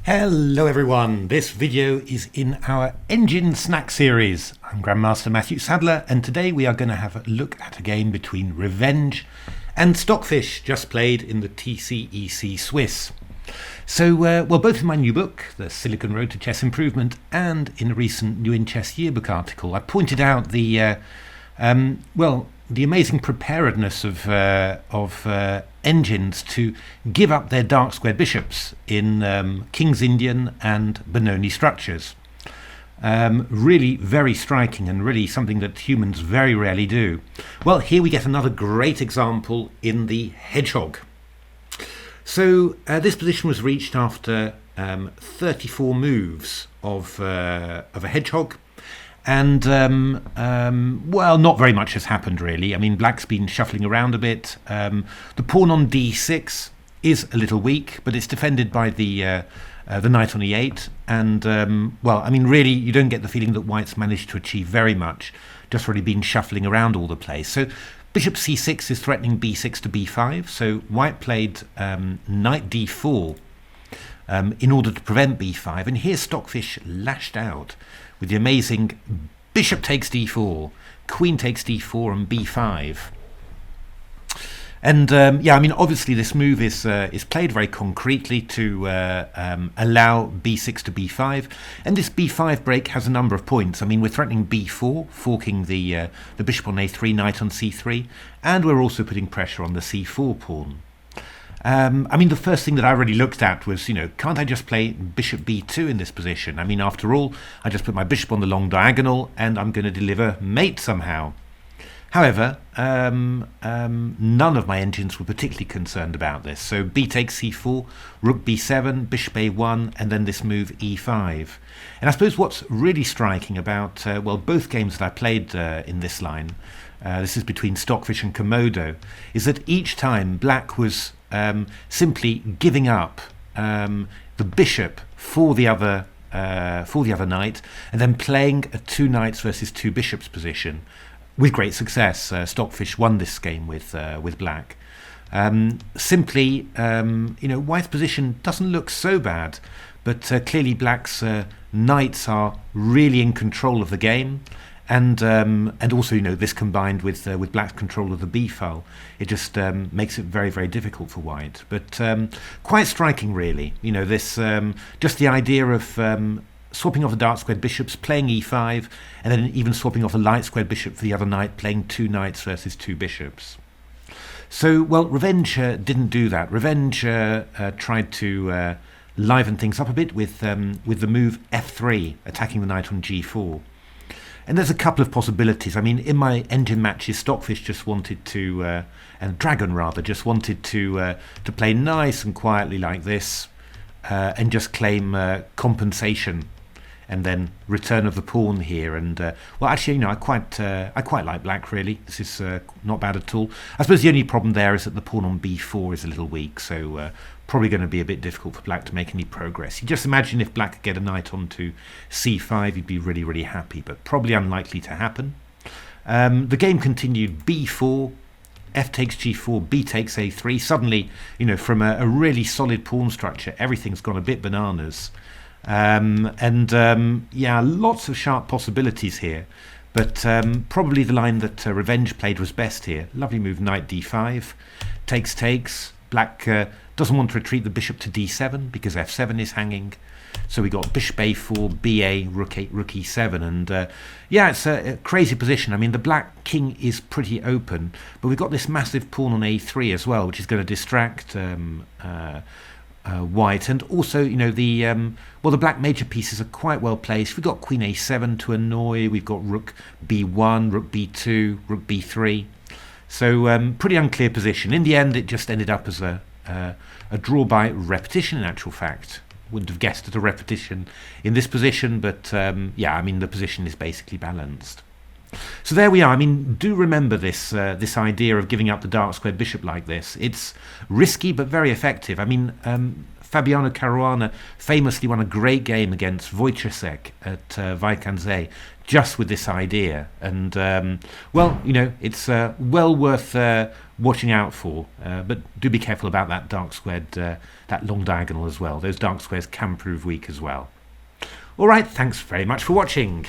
Hello everyone, this video is in our Engine Snack series. I'm Grandmaster Matthew Sadler, and today we are going to have a look at a game between Revenge and Stockfish, just played in the TCEC Swiss. So, both in my new book, The Silicon Road to Chess Improvement, and in a recent New in Chess Yearbook article, I pointed out the amazing preparedness of engines to give up their dark squared bishops in King's Indian and Benoni structures. Really very striking and really something that humans very rarely do. Well, here we get another great example in the Hedgehog. So this position was reached after 34 moves of a Hedgehog. And, not very much has happened, really. I mean, black's been shuffling around a bit. The pawn on d6 is a little weak, but it's defended by the knight on e8. And, really, you don't get the feeling that white's managed to achieve very much, just really been shuffling around all the place. So bishop c6 is threatening b6 to b5. So white played knight d4 in order to prevent b5. And here Stockfish lashed out with the amazing bishop takes d4, queen takes d4 and b5. And obviously this move is played very concretely to allow b6 to b5, and this b5 break has a number of points. I mean, we're threatening b4, forking the bishop on a3, knight on c3, and we're also putting pressure on the c4 pawn. The first thing that I really looked at was, can't I just play bishop b2 in this position? I mean, after all, I just put my bishop on the long diagonal and I'm going to deliver mate somehow. However, none of my engines were particularly concerned about this. So b takes c4, rook b7, bishop a1, and then this move e5. And I suppose what's really striking about, both games that I played in this line, this is between Stockfish and Komodo, is that each time black was simply giving up the bishop for the other knight, and then playing a two knights versus two bishops position with great success. Stockfish won this game with black. White's position doesn't look so bad, but clearly black's knights are really in control of the game. And also, this combined with black's control of the b file, it just makes it very, very difficult for white. But quite striking, really. This just the idea of swapping off the dark squared bishops, playing e5, and then even swapping off a light squared bishop for the other knight, playing two knights versus two bishops. So, Revenge didn't do that. Revenge tried to liven things up a bit with the move f3, attacking the knight on g4. And there's a couple of possibilities. I mean, in my engine matches, Stockfish just wanted to, and Dragon rather, just wanted to play nice and quietly like this, and just claim compensation, and then return of the pawn here. And I quite like black, really. This is not bad at all. I suppose the only problem there is that the pawn on b4 is a little weak, so probably going to be a bit difficult for black to make any progress. You just imagine if black could get a knight onto c5, you'd be really, really happy, but probably unlikely to happen. The game continued b4, f takes g4, b takes a3. Suddenly, from a really solid pawn structure, everything's gone a bit bananas. Lots of sharp possibilities here. But probably the line that Revenge played was best here. Lovely move, knight d5, takes. Black doesn't want to retreat the bishop to d7 because f7 is hanging. So we got bishop a4, ba, rook e7, and it's a crazy position. I mean, the black king is pretty open, but we've got this massive pawn on a3 as well, which is going to distract white. And also, the black major pieces are quite well placed. We've got queen a7 to annoy. We've got rook b1, rook b2, rook b3. So pretty unclear position. In the end, it just ended up as a draw by repetition, in actual fact. Wouldn't have guessed at a repetition in this position, but the position is basically balanced. So there we are. I mean, do remember this idea of giving up the dark squared bishop like this. It's risky but very effective. I mean, Fabiano Caruana famously won a great game against Wojtaszek at Wijk Aan Zee just with this idea. And well, it's well worth watching out for, but do be careful about that dark squared, that long diagonal as well. Those dark squares can prove weak as well. All right, thanks very much for watching.